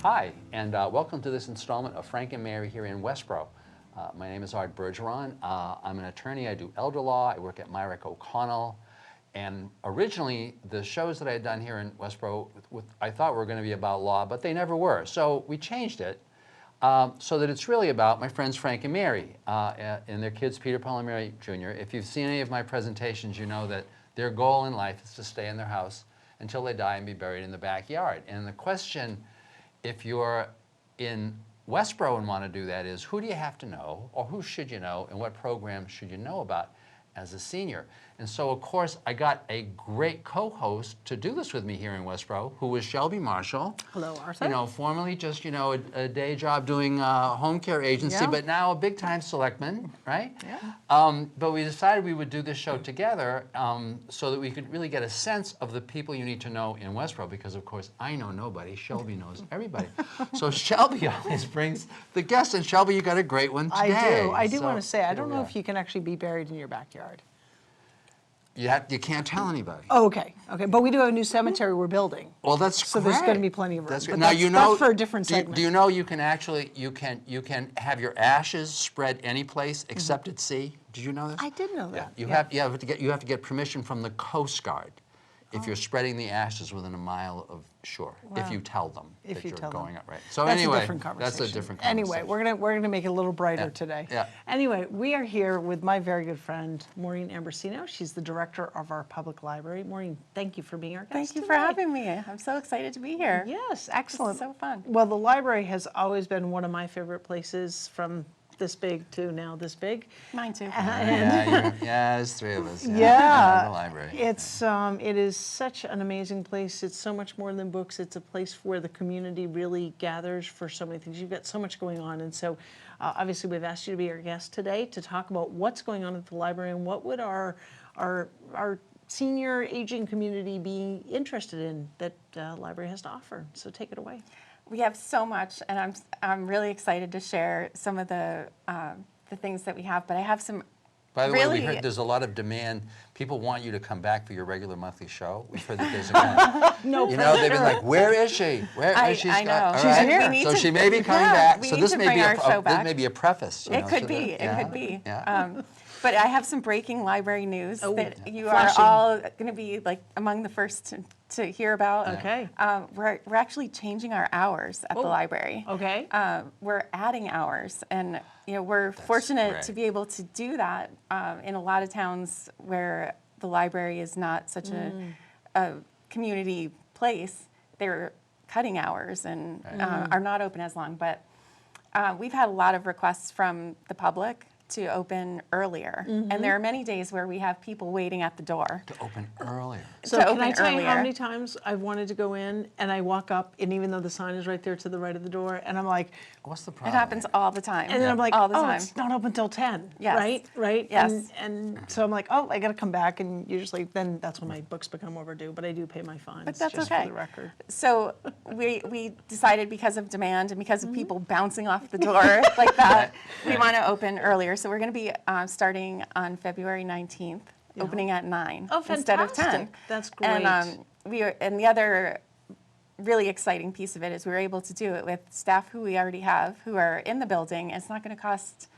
Hi, and welcome to this installment of Frank and Mary here in Westborough. My name is Bergeron. I'm an attorney. I do elder law. I work at Myrick O'Connell. And originally, the shows that I had done here in Westborough, I thought were going to be about law, but they never were. So we changed it so that it's really about my friends Frank and Mary and their kids, Peter, Paul, and Mary Jr. If you've seen any of my presentations, you know that their goal in life is to stay in their house until they die and be buried in the backyard. And the question, if you're in Westborough and want to do that, is who do you have to know, or who should you know, and what program should you know about as a senior? And so, of course, I got a great co-host to do this with me here in Westborough, who is Shelby Marshall. Hello, Arthur. You know, formerly just, you know, a day job doing home care agency, but now a big-time selectman, right? Yeah. But we decided we would do this show together so that we could really get a sense of the people you need to know in Westborough, because, of course, I know nobody. Shelby knows everybody. So Shelby always brings the guests, and Shelby, you got a great one today. I do want to say, I don't know if you can actually be buried in your backyard. You can't tell anybody. Oh, okay. But we do have a new cemetery we're building. Well, that's so great. There's going to be plenty of room. That's but now that's, you know. That's for a different segment. Do you know you can actually you can have your ashes spread any place except at sea? Did you know this? I did know that. You have to get permission from the Coast Guard if you're spreading the ashes within a mile of shore. Wow. If you tell them that you're going up, right? So that's anyway, a different conversation. That's a different conversation. Anyway, we're gonna make it a little brighter today. Yeah. Anyway, we are here with my very good friend Maureen Ambrosino. She's the director of our public library. Maureen, thank you for being our guest. Thank you today. for having me. I'm so excited to be here. Yes, excellent. This is so fun. Well, the library has always been one of my favorite places, from this big to now this big. Mine too. Yeah, there's three of us. Yeah, the library. It is such an amazing place. It's so much more than books. It's a place where the community really gathers for so many things. You've got so much going on, and so obviously we've asked you to be our guest today to talk about what's going on at the library and what would our senior aging community be interested in that library has to offer. So take it away. We have so much, and I'm really excited to share some of the things that we have. But I have some. By the way, we heard there's a lot of demand. People want you to come back for your regular monthly show. We've heard that there's a No, you know, they've been like, where is she? Where is she? I know. She's here. So she may be coming back. We So need this to may bring be our show this back. may be a preface. It could be. It could be. Yeah. But I have some breaking library news that you Flashing. are all going to be like among the first to hear about. Okay. We're actually changing our hours at the library. Okay. We're adding hours, and we're fortunate great. to be able to do that in a lot of towns where the library is not such a community place. They're cutting hours and are not open as long. But we've had a lot of requests from the public to open earlier, and there are many days where we have people waiting at the door. To open earlier. So can I tell you how many times I've wanted to go in and I walk up, and even though the sign is right there to the right of the door, and I'm like, What's the problem? It happens all the time. and then I'm like, all the oh, time. it's not open till 10, Yes. right? Yes. And so I'm like, oh, I got to come back, and usually then that's when my books become overdue, but I do pay my fines. But that's just okay. for the record. So we decided, because of demand and because of people bouncing off the door like that, we want to open earlier. So we're going to be starting on February 19th, opening at 9 instead of 10. Fantastic. That's great. And the other really exciting piece of it is we were able to do it with staff who we already have, who are in the building. It's not going to cost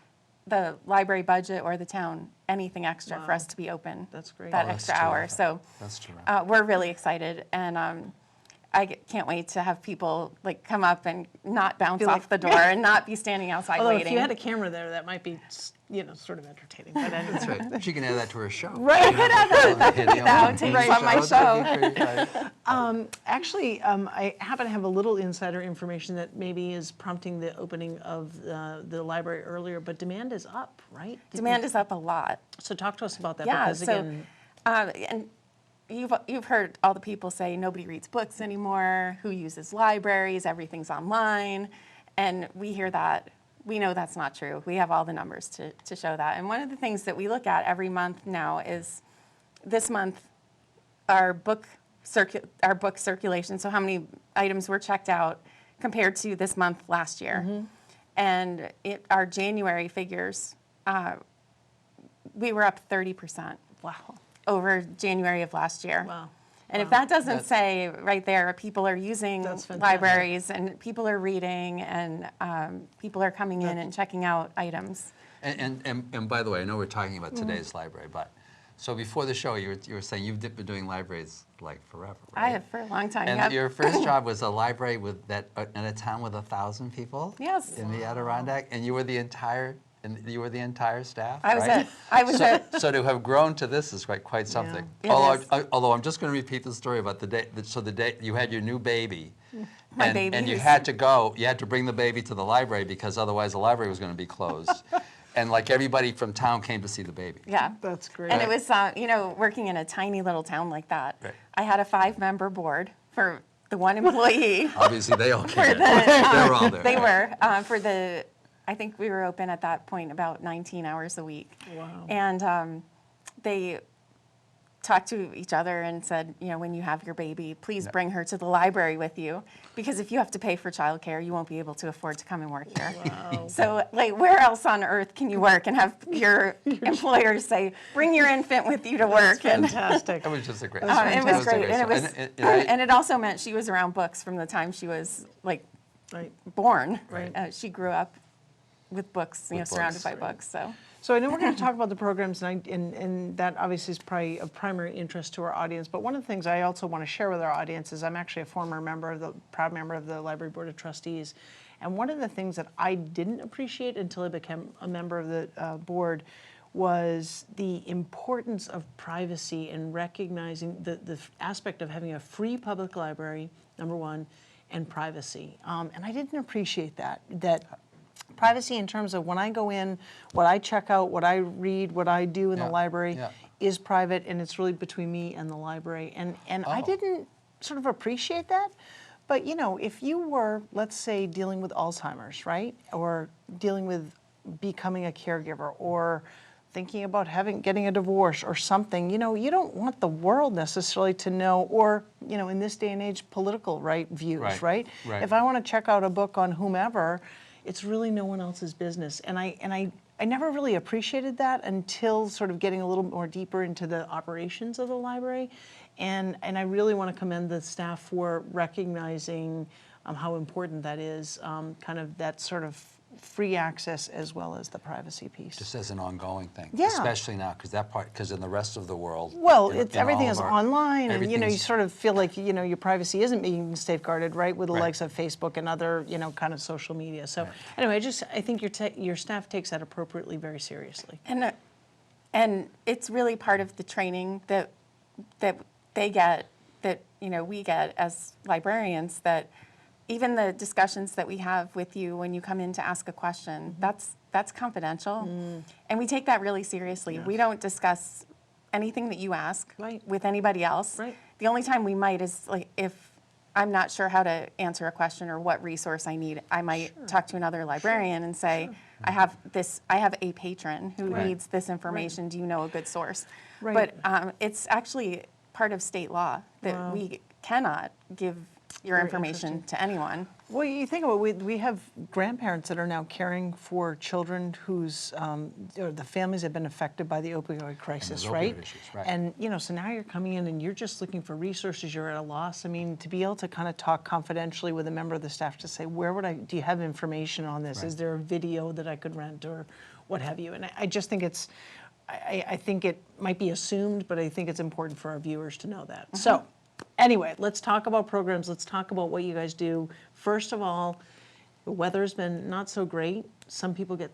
the library budget or the town anything extra for us to be open. That's great. That Oh, that's extra hour. terrific. So That's terrific. we're really excited, and I can't wait to have people like come up and not bounce Feel off like- the door and not be standing outside Although waiting. if you had a camera there, that might be, sort of entertaining. But anyway. That's right. She can add that to her show. Right. I could have that. outtakes on my show. Actually, I happen to have a little insider information that maybe is prompting the opening of the library earlier, but demand is up, right? Demand is up a lot. So talk to us about that, Yeah. because So, again, and you've heard all the people say nobody reads books anymore. Who uses libraries? Everything's online, and we hear that. We know that's not true. We have all the numbers to show that. And one of the things that we look at every month now is this month our book circulation. So how many items were checked out compared to this month last year. And our January figures, we were up 30%. wow. Over January of last year. Wow. And if that doesn't say right there, people are using That's fantastic. libraries and people are reading and people are coming in and checking out items. And by the way, I know we're talking about today's library, but so before the show, you were saying you've been doing libraries like forever, right? I have for a long time. And yep. your first job was a library with that in a town with 1,000 people. Yes. In the Adirondack, and you were the entire staff. I was right? it. I was it. So to have grown to this is quite something. Yeah. It is. Although I'm just going to repeat the story about the day. So the day you had your new baby. My and, baby And you who's- had to go. You had to bring the baby to the library because otherwise the library was going to be closed. And like everybody from town came to see the baby. Yeah. That's great. And it was, working in a tiny little town like that. Right. I had a 5-member board for the one employee. Obviously, they all came. They were all there. They were I think we were open at that point about 19 hours a week. Wow. And they talked to each other and said, when you have your baby, please bring her to the library with you, because if you have to pay for childcare, you won't be able to afford to come and work here. Wow. So, where else on earth can you work and have your employers say, bring your infant with you to work? And Fantastic. It was just a great. it was great, and it was, story. and it also meant she was around books from the time she was Right. born. Right. She grew up with books, With surrounded books, by right. books. So So I know we're going to talk about the programs, and that obviously is probably of primary interest to our audience. But one of the things I also want to share with our audience is I'm actually a proud member of the Library Board of Trustees. And one of the things that I didn't appreciate until I became a member of the board was the importance of privacy and recognizing the aspect of having a free public library, number one, and privacy. And I didn't appreciate that privacy in terms of when I go in, what I check out, what I read, what I do in the library is private, and it's really between me and the library. And I didn't sort of appreciate that. But if you were, let's say, dealing with Alzheimer's, right? Or dealing with becoming a caregiver, or thinking about getting a divorce or something, you don't want the world necessarily to know, or, in this day and age, political views, right? If I want to check out a book on whomever, it's really no one else's business. And I never really appreciated that until sort of getting a little more deeper into the operations of the library. And I really want to commend the staff for recognizing how important that is, kind of that sort of free access as well as the privacy piece. Just as an ongoing thing, Yeah. especially now, because in the rest of the world, Well, in everything all is of our- online, and you everything's- sort of feel like your privacy isn't being safeguarded, right, with the Right. likes of Facebook and other kind of social media. So anyway, I think your staff takes that appropriately, very seriously. and it's really part of the training that they get, that we get as librarians, that even the discussions that we have with you when you come in to ask a question, that's confidential. And we take that really seriously. We don't discuss anything that you ask with anybody else. Right. The only time we might is if I'm not sure how to answer a question or what resource I need, I might talk to another librarian and say, I have a patron who needs this information. Do you know a good source? Right. But it's actually part of state law that we cannot give your Very information interesting. to anyone. Well, you think about it, we have grandparents that are now caring for children whose or the families have been affected by the opioid crisis, opioid right? issues, right. And so now you're coming in and you're just looking for resources. You're at a loss. I mean, to be able to kind of talk confidentially with a member of the staff to say, do you have information on this? Right. Is there a video that I could rent or what have you? And I just think I think it might be assumed, but I think it's important for our viewers to know that. So. Anyway, let's talk about programs. Let's talk about what you guys do. First of all, the weather's been not so great. Some people get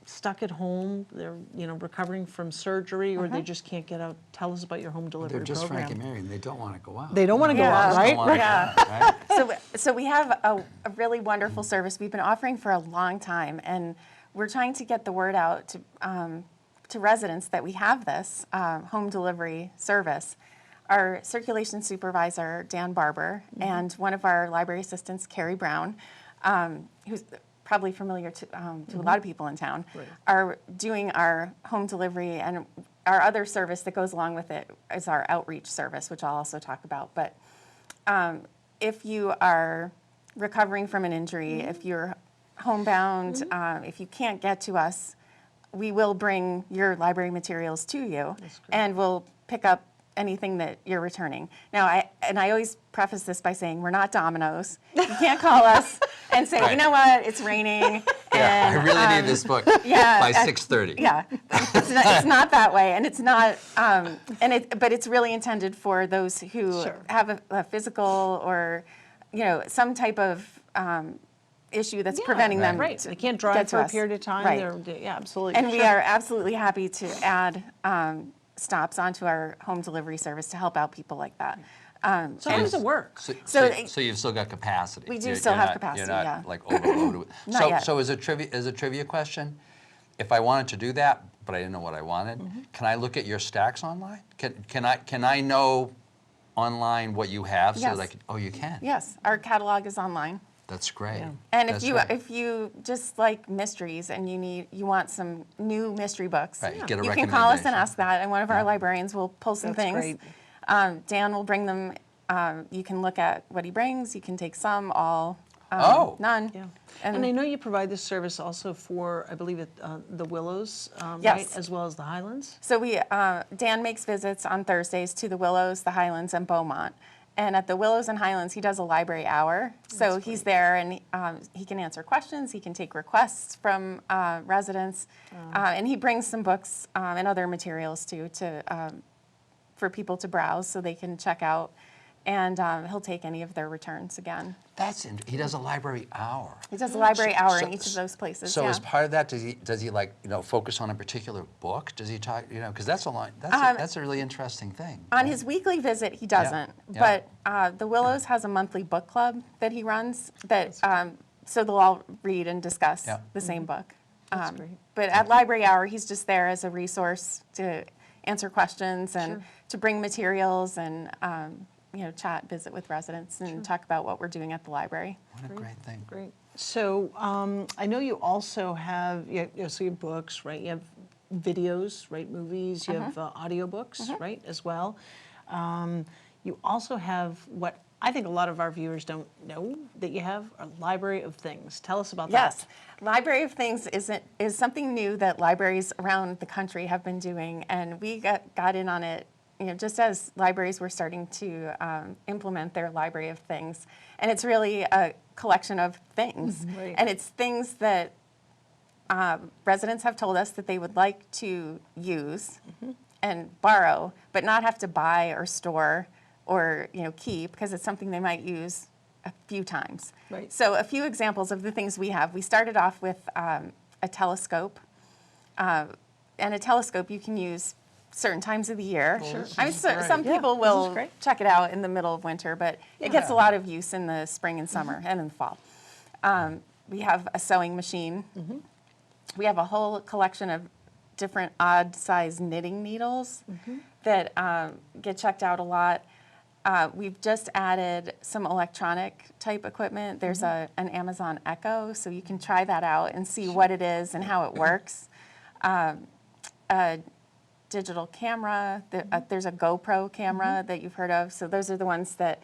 stuck at home. They're recovering from surgery, or they just can't get out. Tell us about your home delivery They're just program. Frank and Mary, and they don't want to go out. They don't want to go Yeah. out, right? Don't wanna go out, right? So we have a really wonderful service we've been offering for a long time, and we're trying to get the word out to residents that we have this home delivery service. Our circulation supervisor, Dan Barber, and one of our library assistants, Carrie Brown, who's probably familiar to a lot of people in town, are doing our home delivery, and our other service that goes along with it is our outreach service, which I'll also talk about. But if you are recovering from an injury, if you're homebound, if you can't get to us, we will bring your library materials to you, and we'll pick up anything that you're returning. Now, I always preface this by saying we're not Domino's. You can't call us and say, you know what, it's raining. Yeah, And, I really need this book yeah, by 6:30. Yeah, it's not that way, and it's not, but it's really intended for those who have a physical or, some type of issue that's preventing them. Right, to they can't get drive to for a us. period of time. Right. Yeah, absolutely. And we are absolutely happy to add stops onto our home delivery service to help out people like that. So how does it work? So you've still got capacity. We do You're still have not- capacity, You're yeah. not like overloaded with. Not yet. So as a trivia question, if I wanted to do that, but I didn't know what I wanted, can I look at your stacks online? Can I know online what you have so that I Yes. can? Oh, you can. Yes, our catalog is online. That's great. Yeah. And That's if you right. if you just like mysteries and you want some new mystery books, Right, you get a you can call us and recommendation. ask that, and one of Yeah. our librarians will pull some That's things. great. Dan will bring them. You can look at what he brings. You can take some, all, none. Yeah. And, And I know you provide this service also for, I believe, the Willows, Yes. right, as well as the Highlands? so Dan makes visits on Thursdays to the Willows, the Highlands, and Beaumont. And at the Willows and Highlands, he does a library hour. So he's there, and he can answer questions. He can take requests from residents, and he brings some books and other materials too for people to browse, so they can check out. And he'll take any of their returns again. He does a library hour. He does a library hour in So- each of those places. So yeah. as part of that, does he like focus on a particular book? Does he talk because that's a lot. That's a really interesting thing. On his weekly visit, he doesn't. Yeah. But the Willows has a monthly book club that he runs. So they'll all read and discuss Yeah. the same book. That's great. But at library hour, he's just there as a resource to answer questions and to bring materials and chat, visit with residents, and talk about what we're doing at the library. What a great thing. Great. So I know you also have, so you have books, right? You have videos, right? Movies. You have audiobooks, right, as well. You also have what I think a lot of our viewers don't know that you have, a library of things. Tell us about that. Yes, Library of Things is something new that libraries around the country have been doing, and we got in on it. Just as libraries were starting to implement their Library of Things. And it's really a collection of things. Right. And it's things that residents have told us that they would like to use and borrow, but not have to buy or store or keep, because it's something they might use a few times. Right. So a few examples of the things we have. We started off with a telescope. And a telescope you can use certain times of the year. Sure. I mean, some Yeah, people this is will great. check it out in the middle of winter, but it gets a lot of use in the spring and summer and in the fall. We have a sewing machine. We have a whole collection of different odd-sized knitting needles that get checked out a lot. We've just added some electronic type equipment. There's an Amazon Echo, so you can try that out and see what it is and how it works. A digital camera. There's a GoPro camera that you've heard of. So those are the ones that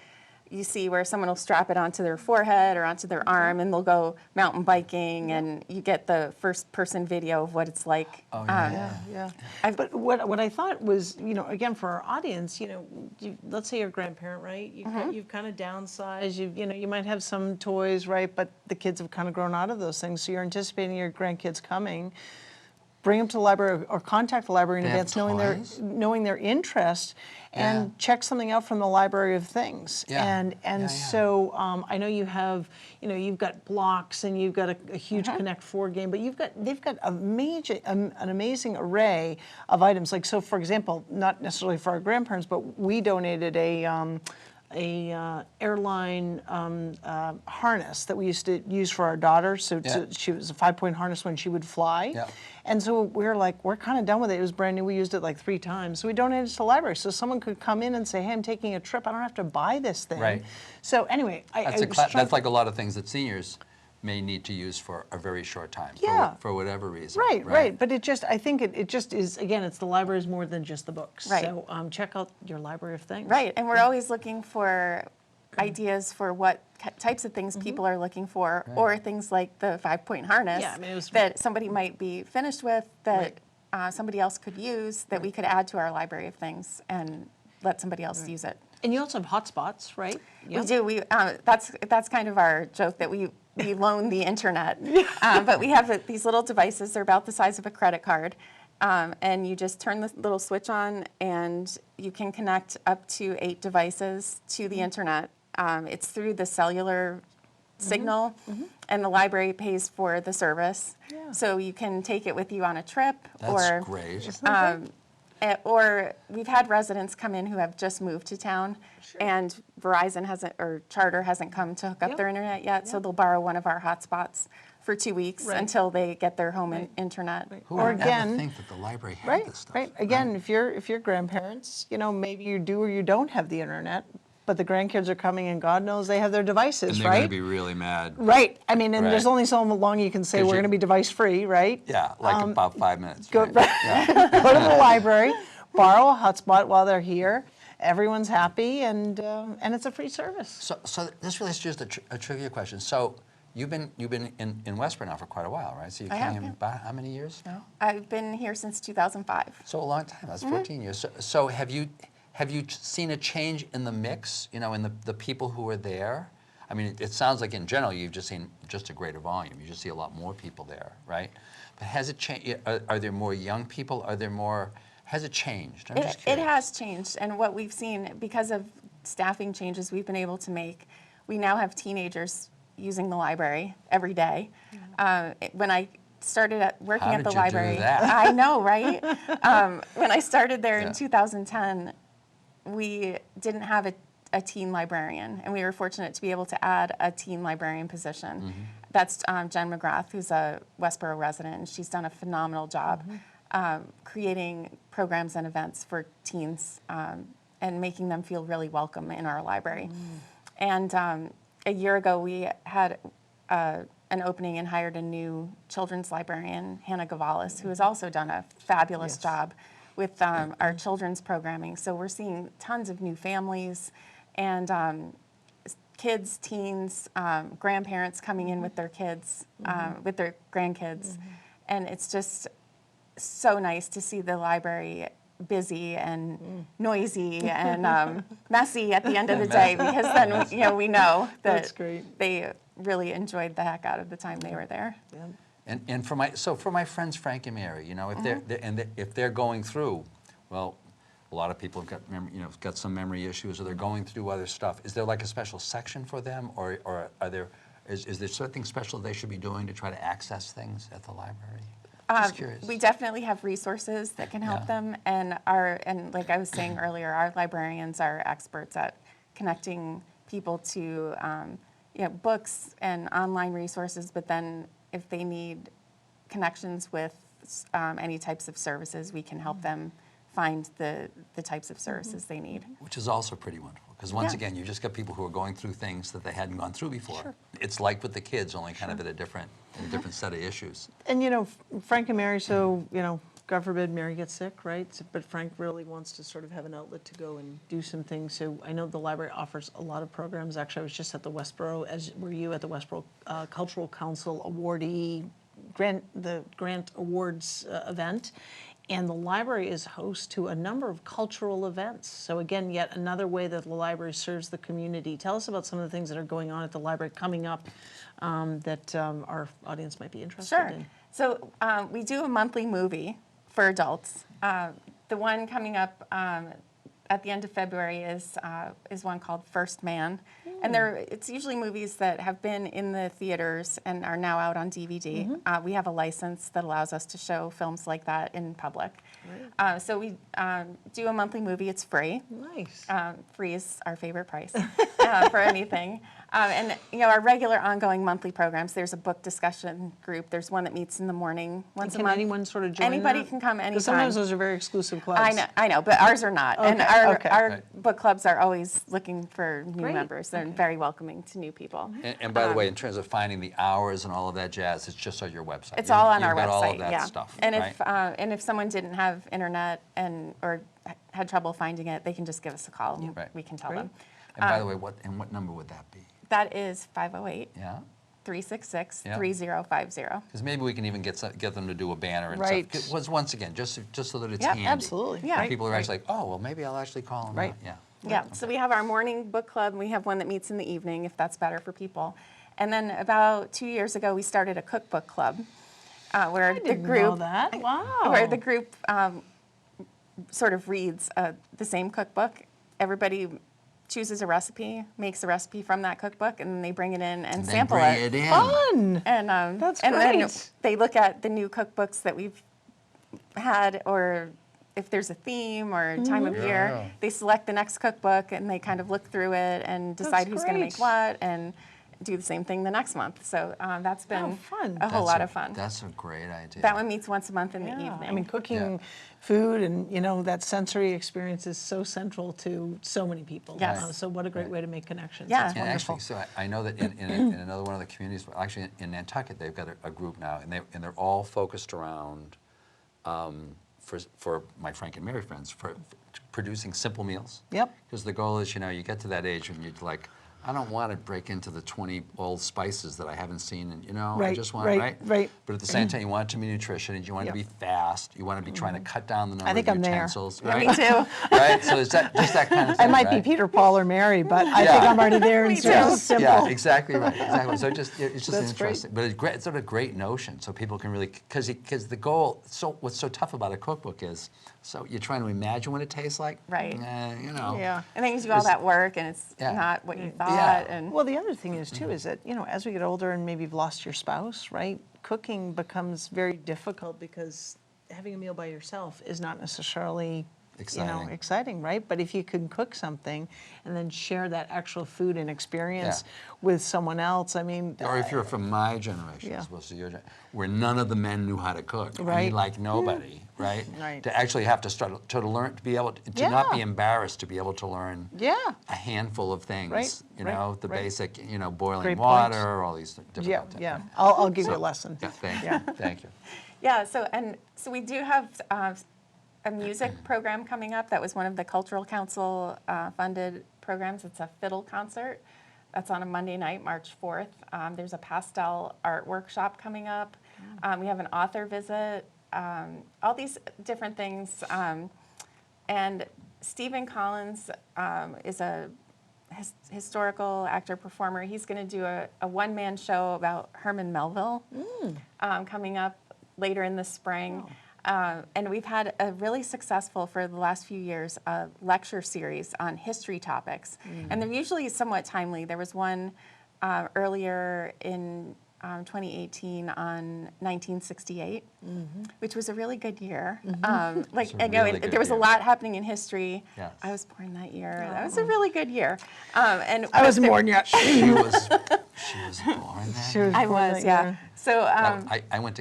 you see where someone will strap it onto their forehead or onto their arm, and they'll go mountain biking, and you get the first-person video of what it's like. Oh, yeah. Yeah. I've- But what I thought was, again, for our audience, let's say you're a grandparent, right? You've kind of downsized. You might have some toys, right? But the kids have kind of grown out of those things. So you're anticipating your grandkids coming. Bring them to the library or contact the library in They have advance, toys? knowing their interest, and check something out from the Library of Things. Yeah. And so I know you have, you've got blocks and you've got a huge Connect 4 game, but they've got an amazing array of items. Like, so for example, not necessarily for our grandparents, but we donated a airline harness that we used to use for our daughter. So she was a 5-point harness when she would fly. Yeah. And so we're kind of done with it. It was brand new. We used it like 3 times. So we donated it to the library. So someone could come in and say, hey, I'm taking a trip. I don't have to buy this thing. Right. So anyway, That's like a lot of things that seniors may need to use for a very short time. Yeah. For whatever reason. Right. But I think it just is, again, it's the library is more than just the books. Right. So check out your Library of Things. Right, and we're always looking for ideas for what types of things people are looking for, or things like the 5-point harness Yeah, I mean, it was- that somebody might be finished with that somebody else could use that we could add to our Library of Things and let somebody else use it. And you also have hotspots, right? We do. That's kind of our joke that we loan the internet. But we have these little devices. They're about the size of a credit card. And you just turn the little switch on, and you can connect up to 8 devices to the internet. It's through the cellular signal, and the library pays for the service. Yeah. So you can take it with you on a trip. That's great. Or we've had residents come in who have just moved to town, and Verizon hasn't, or Charter hasn't come to hook up their internet yet, so they'll borrow one of our hotspots for 2 weeks until they get their home internet. Who Or would again- ever think that the library had this stuff? Right. Again, if you're grandparents, maybe you do or you don't have the internet, but the grandkids are coming, and God knows they have their devices, And they're right? going to be really mad. Right. I mean, and there's Right. only so long you can say 'Cause we're you- going to be device free, right? Yeah, like about 5 minutes. Go, right? Yeah. go to the library, borrow a hotspot while they're here. Everyone's happy, and it's a free service. So this really is just a trivia question. So you've been in Westborough now for quite a while, right? So you I came have, here yeah. about how many years now? I've been here since 2005. So a long time. That's 14 years. So have you seen a change in the mix? In the people who are there. I mean, it sounds like in general you've just seen just a greater volume. You just see a lot more people there, right? But has it changed? Are there more young people? Are there more? Has it changed? I'm just It curious. has changed, and what we've seen, because of staffing changes we've been able to make, we now have teenagers using the library every day. When I started working How at the did you do library, that? I know, right? When I started there Yeah. in 2010, we didn't have a teen librarian, and we were fortunate to be able to add a teen librarian position. That's Jen McGrath, who's a Westborough resident, and she's done a phenomenal job creating programs and events for teens and making them feel really welcome in our library. And a year ago, we had an opening and hired a new children's librarian, Hannah Gavalis, who has also done a fabulous job with our children's programming. So we're seeing tons of new families and kids, teens, grandparents coming in with their kids, with their grandkids. And it's just so nice to see the library busy and noisy and messy at the end of the day, because then we know that That's great. they really enjoyed the heck out of the time they were there. And for my friends Frank and Mary, if they're going through, well, a lot of people have got got some memory issues, or they're going through other stuff. Is there like a special section for them, or is there something special they should be doing to try to access things at the library? Just curious. We definitely have resources that can help them, and like I was saying earlier, our librarians are experts at connecting people to books and online resources. But then, if they need connections with any types of services, we can help them find the types of services they need. Which is also pretty wonderful, because once Yeah. again, you just got people who are going through things that they hadn't gone through before. It's like with the kids, only kind of at a different set of issues. And Frank and Mary, so God forbid Mary gets sick, right? But Frank really wants to sort of have an outlet to go and do some things. So I know the library offers a lot of programs. Actually, I was just at the Westborough, as were you, at the Westborough Cultural Council awardee the grant awards event. And the library is host to a number of cultural events. So again, yet another way that the library serves the community. Tell us about some of the things that are going on at the library coming up that our audience might be interested Sure. in. So we do a monthly movie for adults. The one coming up at the end of February is one called First Man. And it's usually movies that have been in the theaters and are now out on DVD. We have a license that allows us to show films like that in public. So we do a monthly movie. It's free. Nice. Free is our favorite price for anything. And our regular ongoing monthly programs, there's a book discussion group. There's one that meets in the morning once a Can month. anyone sort of join Anybody that? can come 'Cause anytime. sometimes those are very exclusive clubs. I know, but ours are not. And Okay, our, okay. our Right. book clubs are always looking for new Great, members. They're very welcoming to new people. And by the way, in terms of finding the hours and all of that jazz, it's just on your website. It's all on You've our got website, all of that yeah. stuff, And right? if someone didn't have internet or had trouble finding it, they can just give us a call and Right. we can tell Great. them. And by the way, what number would that be? That is 508 Yeah? 888-366-3050. Because maybe we can even get them to do a banner and Right. stuff. Was once again just so that it's Yeah, handy. absolutely. Yeah. Right, People are right. actually like, oh well, maybe I'll actually call them. Right. Yeah. Yeah, so we have our morning book club, and we have one that meets in the evening, if that's better for people. And then about 2 years ago, we started a cookbook club, where the Didn't group know that. Wow. where the group sort of reads the same cookbook. Everybody chooses a recipe, makes a recipe from that cookbook, and then they bring it in and They sample bring it. it in. Fun. And That's and then great. they look at the new cookbooks that we've had, or if there's a theme or time of year, Yeah. they select the next cookbook and they kind of look through it and decide who's going to make great. what, and do the same thing the next month. So that's been fun. a whole lot of fun. That's a great idea. That one meets once a month in the Yeah. evening. I mean, cooking Yeah. food and, that sensory experience is so central to so many people. Yes. So what a great way to make connections. Yeah. That's And wonderful. actually, so I know that in another one of the communities, actually in Nantucket, they've got a group now, and they're all focused around, for my Frank and Mary friends, for producing simple meals. Yep. Because the goal is, you get to that age when you're like, I don't want to break into the 20 old spices that I haven't seen, and I Right, just want right. But at the same time, you want it to be nutrition, and you want it to be Yep. fast. You want to be trying to cut down the number think of I'm there. utensils. Yeah, Right? me too. Right. So it's just that kind of thing. I might be right? Peter, Paul, or Mary, but I Yeah. think I'm already there in Me terms too. of simple. Yeah, exactly right. Exactly. So it's just That's great. interesting, but it's sort of a great notion. So people can really, because the goal. So what's so tough about a cookbook is, so you're trying to imagine what it tastes like. Right. Yeah. And then you do all that work, and it's Yeah. not what you thought. Yeah. And Well, the other thing is too is that as we get older and maybe you've lost your spouse, right? Cooking becomes very difficult because having a meal by yourself is not necessarily Exciting. exciting, right? But if you can cook something and then share that actual food and experience Yeah. with someone else, I mean, Or if you're from my generation, Yeah. as opposed to your generation, where none of the men knew how to cook. I Right. mean, like nobody, right? Right. To actually have to start to learn, to be able to not be Yeah. embarrassed, to be able to learn yeah, a handful of things. Right, The right. basic, boiling Great water, points. all these different yeah, things. yeah. I'll give you a lesson. Yeah, thank Yeah. you. Thank you. yeah, so we do have a music program coming up. That was one of the Cultural Council funded programs. It's a fiddle concert. That's on a Monday night, March 4th. There's a pastel art workshop coming up. We have an author visit. All these different things. And Stephen Collins is a historical actor performer. He's going to do a one-man show about Herman Melville coming up later in the spring. And we've had a really successful, for the last few years, lecture series on history topics. And they're usually somewhat timely. There was one earlier in 2018 on 1968, which was a really good year. It's a really good there was a year. lot happening in history. Yes. I was born that year. That was a really good year. And I wasn't born yet. She was born that year? I born was, that yeah. year. So I went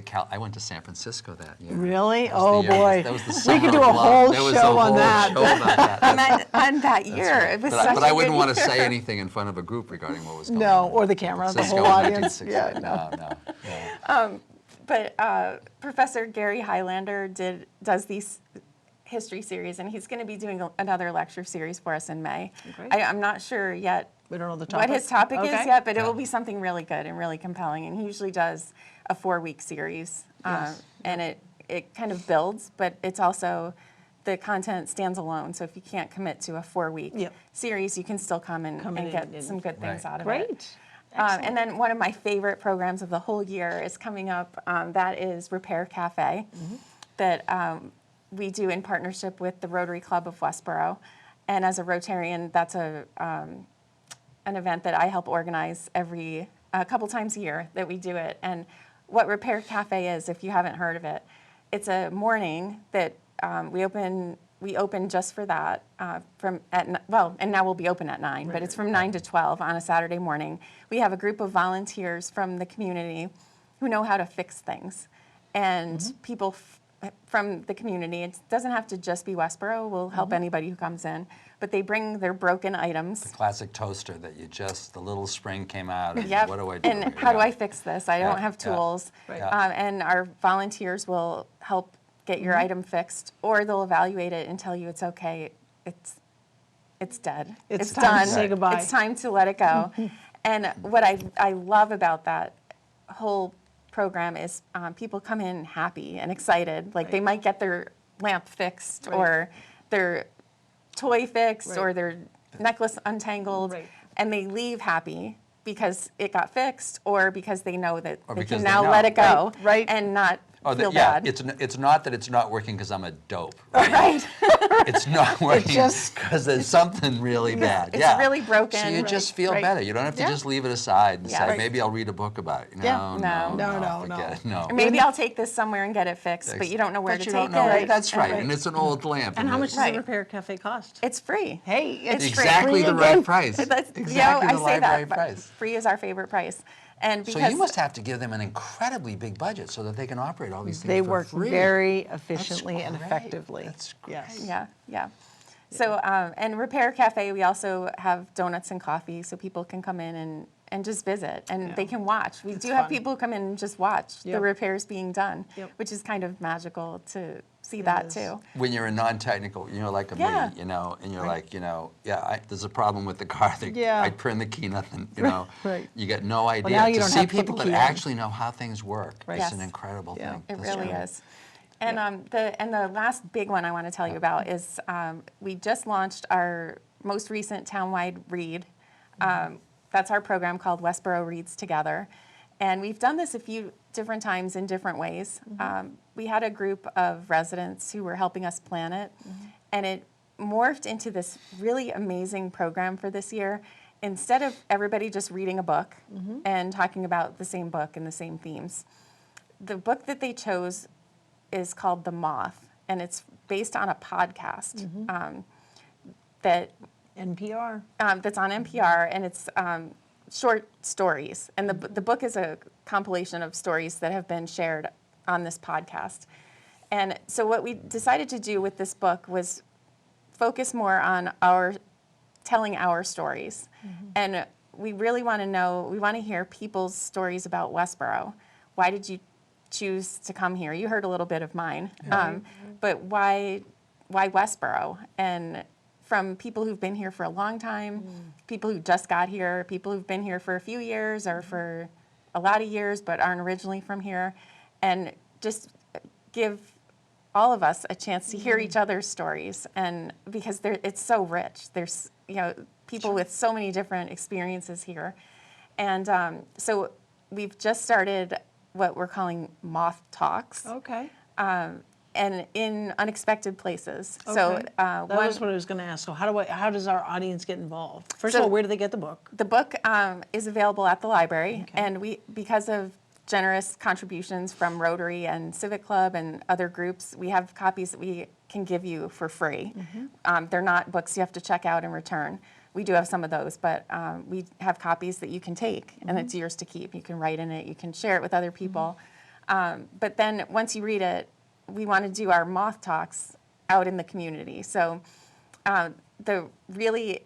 to San Francisco that year. Really? That was Oh the year- boy. That was the We summer could do of a love. whole There was show a on whole that. show about that. on that year, it was such But I a wouldn't good want to year. say anything in front of a group regarding what was going on. No, or the camera, the Cisco whole in audience. 1968. Yeah, No. But Professor Gary Highlander does these history series, and he's going to be doing another lecture series for us in May. Great. I'm not sure yet We don't know the topic. what his topic Okay. is yet, but it will be something really good and really compelling. And he usually does a 4-week series, Yes. and it kind of builds, but it's also the content stands alone. So if you can't commit to a 4-week Yep. series, you can still come and in get and- some good things Right. out of it. Great. And then one of my favorite programs of the whole year is coming up. That is Repair Cafe, that we do in partnership with the Rotary Club of Westborough. And as a Rotarian, that's an event that I help organize a couple times a year that we do it. And what Repair Cafe is, if you haven't heard of it, it's a morning that we open just for that and now we'll be open at 9, but it's from 9 to 12 on a Saturday morning. We have a group of volunteers from the community who know how to fix things, and people from the community. It doesn't have to just be Westborough. We'll help anybody who comes in, but they bring their broken items. Classic toaster that the little spring came out. And Yep. What do I do? And how do I fix this? I Yeah, don't have yeah. tools. Right. And our volunteers will help get your item fixed, or they'll evaluate it and tell you it's okay. It's dead. It's time to done. say goodbye. It's time to let it go. And what I love about that whole program is people come in happy and excited. Like they might get their lamp fixed or their toy fixed or their necklace untangled, and they leave happy because it got fixed or because they know that they can now let it go and not feel bad. It's not that it's not working because I'm a dope. Right. It's not working because there's something really bad. It's really broken. So you just feel better. You don't have to just leave it aside and say, maybe I'll read a book about it. No. Forget it. No. Or maybe I'll take this somewhere and get it fixed, but you don't know where to take it. Right? That's right. And it's an old lamp. And how much does the Repair Cafe cost? It's free. Hey, it's exactly the right price. Exactly the library price. Free is our favorite price. And because so you must have to give them an incredibly big budget so that they can operate all these things they for work free. Very efficiently and effectively. That's great. Yes. Yeah. So, and Repair Cafe, we also have donuts and coffee so people can come in and just visit and they can watch. We do have people come in and just watch the repairs being done, which is kind of magical to see that too. When you're a non-technical, like me, and you're like, there's a problem with the car. I turn the key, nothing, You get no idea. Well, now you to don't see have to put people the that key actually know how things work, Right. it's an incredible thing. It really is. And the last big one I want to tell you about is we just launched our most recent townwide read. That's our program called Westborough Reads Together. And we've done this a few different times in different ways. We had a group of residents who were helping us plan it, and it morphed into this really amazing program for this year. Instead of everybody just reading a book and talking about the same book and the same themes, the book that they chose is called The Moth, and it's based on a podcast that NPR. That's on NPR, and it's short stories. And the book is a compilation of stories that have been shared on this podcast. And so what we decided to do with this book was focus more on telling our stories. And we really want to hear people's stories about Westborough. Why did you choose to come here? You heard a little bit of mine, but why Westborough? And from people who've been here for a long time, people who just got here, people who've been here for a few years or for a lot of years but aren't originally from here, and just give all of us a chance to hear each other's stories, and because it's so rich. There's people with so many different experiences here, and so we've just started what we're calling Moth Talks. Okay. And in unexpected places. Okay. So that was what I was going to ask. So how does our audience get involved? First of all, where do they get the book? The book is available at the library, and because of generous contributions from Rotary and Civic Club and other groups, we have copies that we can give you for free. They're not books you have to check out and return. We do have some of those, but we have copies that you can take, and it's yours to keep. You can write in it, you can share it with other people. But then once you read it, we want to do our Moth Talks out in the community. So the really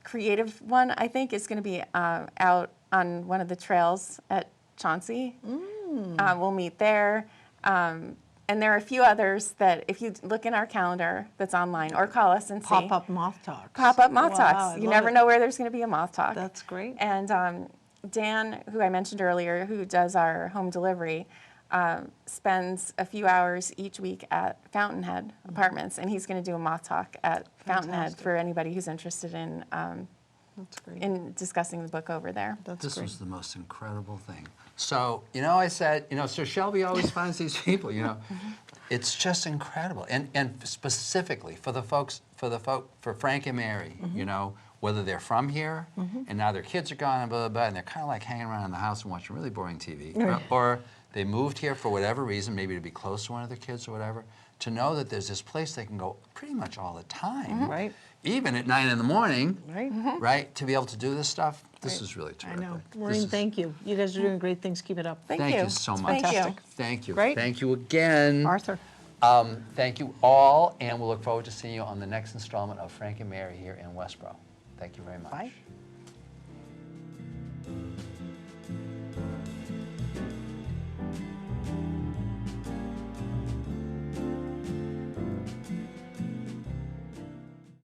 creative one, I think, is going to be out on one of the trails at Chauncey. We'll meet there. And there are a few others that if you look in our calendar that's online or call us and see. Pop-up Moth Talks. Pop-up Moth Talks. You never know where there's going to be a Moth Talk. That's great. And Dan, who I mentioned earlier, who does our home delivery, spends a few hours each week at Fountainhead Apartments, and he's going to do a Moth Talk at Fountainhead for anybody who's interested in in discussing the book over there. This was the most incredible thing. So, I said, so Shelby always finds these people, It's just incredible. And specifically for the folks, for Frank and Mary, whether they're from here and now their kids are gone and blah, blah, blah, and they're kind of like hanging around in the house and watching really boring TV, or they moved here for whatever reason, maybe to be close to one of their kids or whatever, to know that there's this place they can go pretty much all the time. Right. Even at 9 in the morning, Right. right, to be able to do this stuff. This is really terrific. I know. Maureen, thank you. You guys are doing great things. Keep it up. Thank Thank you. you so much. Thank you. Thank you. Great. Thank you again. Arthur. Thank you all, and we'll look forward to seeing you on the next installment of Frank and Mary here in Westborough. Thank you very much. Bye.